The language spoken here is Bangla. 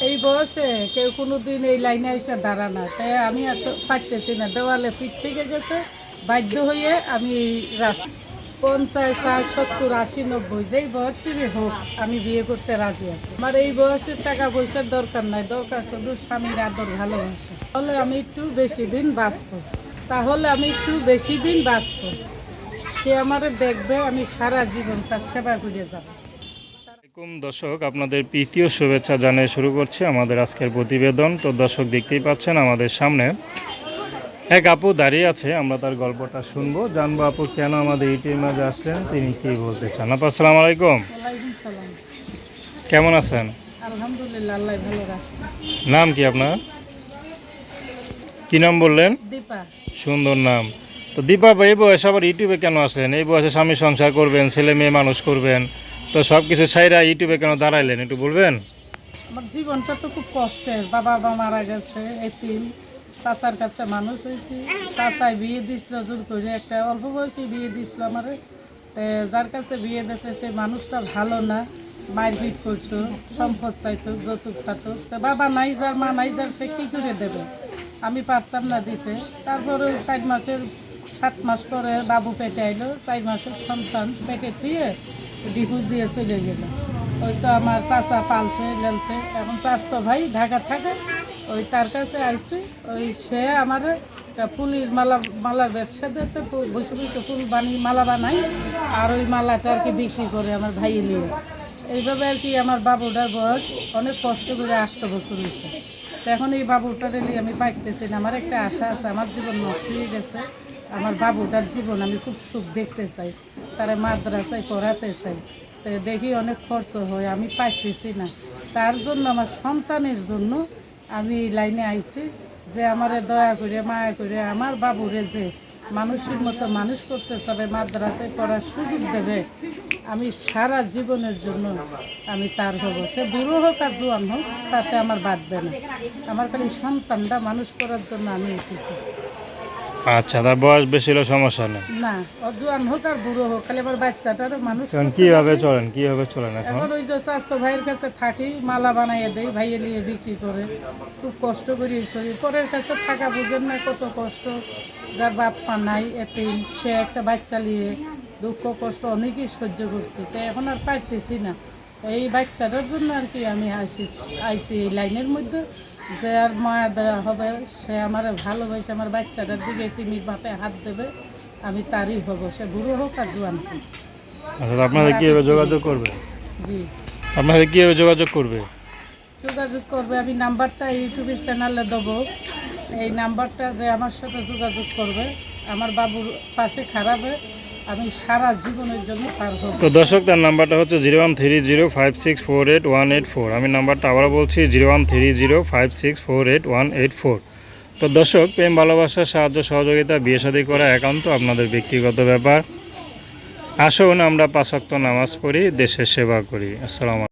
এই বয়সে কেউ কোনো দিন এই লাইনে এসে দাঁড়া না, তাই আমি পারতেছি না, দেওয়ালে পিঠ থেকে গেছে, বাধ্য হয়ে আমি রাস্তা 50, 60, 70, 80, 90 যেই বয়সেরই হোক আমি বিয়ে করতে রাজি আছি। আমার এই বয়সের টাকা পয়সার দরকার নাই, দরকার শুধু স্বামীর আদর ভালোবাসা। তাহলে আমি একটু বেশি দিন বাঁচবো, সে আমারে দেখবে, আমি সারা জীবন তার সেবা করে যাবো। দর্শক, আপনাদের প্রীতীয় শুভেচ্ছা জানিয়ে শুরু করছি আমাদের আজকের প্রতিবেদন। তো দর্শক, দেখতেই পাচ্ছেন আমাদের সামনে এক আপু দাঁড়িয়ে আছে, আমরা তার গল্পটা শুনবো, জানবো আপু কেন আমাদের ইউটিউবের মাঝে আসলেন, তিনি কি বলতে চান। আপু আসসালামু আলাইকুম, কেমন আছেন? আলহামদুলিল্লাহ, আল্লাহ ভালো রাখছে। নাম কি আপনার? কি নাম বললেন? দীপা। সুন্দর নাম। তো দীপা ভাই, এই বয়সে আবার ইউটিউবে কেন আসলেন? এই বয়সে স্বামী সংসার করবেন, ছেলে মেয়ে মানুষ করবেন, তো সব কিছু ছাইরা ইউটিউবে কেন দাঁড়াইলেন, একটু বলবেন? আমার জীবনটা তো খুব কষ্টের, বাবা মারা গেছে, এতিম, চাচার কাছে মানুষ হয়েছি। চাচায় বিয়ে দিছিল জোর করে, একটা অল্প বয়সে বিয়ে দিছিল আমার। যার কাছে বিয়ে দিয়েছে সেই মানুষটা ভালো না, মারপিট করতো, সম্পদ চাইতো, যৌতুক খাতো। তো বাবা নাই যার, মা নাই যার, সে কী করে দেবে? আমি পারতাম না দিতে। তারপরে 7 মাস পরে বাবু পেটে আইলো, 4 মাসের সন্তান পেটে থুয়ে ডিভোর্স দিয়ে চলে গেল। ওই তো আমার চাচা পালছে লেলছে, এখন চাচতো ভাই ঢাকা থাকে, ওই তার কাছে আইছি। ওই সে আমার একটা ফুলের মালার ব্যবসা দিয়েছে, বসে বসে ফুল মালা বানাই, আর ওই মালাটা আর কি বিক্রি করে আমার ভাই নিয়ে। এইভাবে আর কি আমার বাবুটার বয়স অনেক কষ্ট করে 8 বছর হয়েছে। তো এখন এই বাবুটার নিয়ে আমি পাইতেছি না। আমার একটা আশা আছে, আমার জীবন নষ্ট হয়ে গেছে, আমার বাবুটার জীবন আমি খুব সুখ দেখতে চাই, তারা মাদ্রাসায় পড়াতে চাই। তো দেখি অনেক খরচ হয়, আমি পাইতেছি না। তার জন্য আমার সন্তানের জন্য আমি লাইনে আইছি, যে আমারে দয়া করে মায়া করে আমার বাবুরে যে মানুষের মতো মানুষ করতে চাবে, মাদ্রাসায় পড়ার সুযোগ দেবে, আমি সারা জীবনের জন্য আমি তার হব। সে বুড়ো হোক আর জোয়ান হোক, তাতে আমার বাঁধবে না। আমার খালি সন্তানটা মানুষ করার জন্য আমি এসেছি। আচ্ছা, তার বয়স বেশি হলে সমস্যা নেই। না, জোয়ান হোক আর বুড়ো হোক, খালি আমার বাচ্চাটারও মানুষ। কিভাবে চলেন এখন? এখন ওই যে স্বাস্থ্য ভাইয়ের কাছে থাকি, মালা বানাইয়ে দেয়, ভাইয়ে নিয়ে বিক্রি করে, খুব কষ্ট করি চলি। পরের কাছে থাকা বুঝেন না কত কষ্ট, যার বাপ মা নাই, এতিম, সে একটা বাচ্চা নিয়ে দুঃখ কষ্ট অনেকই সহ্য করছি। তো এখন আর পারতেছি না। এই বাচ্চাটার জন্য আর কি আমি আইসি এই লাইনের মধ্যে, যে আর মায়া দেওয়া হবে, সে আমার ভালোবাসে, আমার বাচ্চাটার দিকে তিমির মাথায় হাত দেবে, আমি তারই হব, সে বুড়ো হোক আর জোয়ান হোক। আচ্ছা, আপনাদের কীভাবে যোগাযোগ করবে? জি, আপনাদের কীভাবে যোগাযোগ করবে? আমি নাম্বারটা ইউটিউবের চ্যানেলে দেবো। এই নাম্বারটা যে আমার সাথে যোগাযোগ করবে, আমার বাবুর পাশে খারাপে আমি সারা জীবনের জন্য পার হব। তো দর্শক, তার নাম্বারটা হচ্ছে 013056488184। আমি নাম্বারটা আবার বলছি, 013056488184। তো দর্শক, প্রেম ভালোবাসা সাহায্য সহযোগিতা বিয়ে শাদী করা একান্ত আপনাদের ব্যক্তিগত ব্যাপার। আসুন আমরা 5 ওয়াক্ত নামাজ পড়ি, দেশের সেবা করি। আসসালামু আলাইকুম।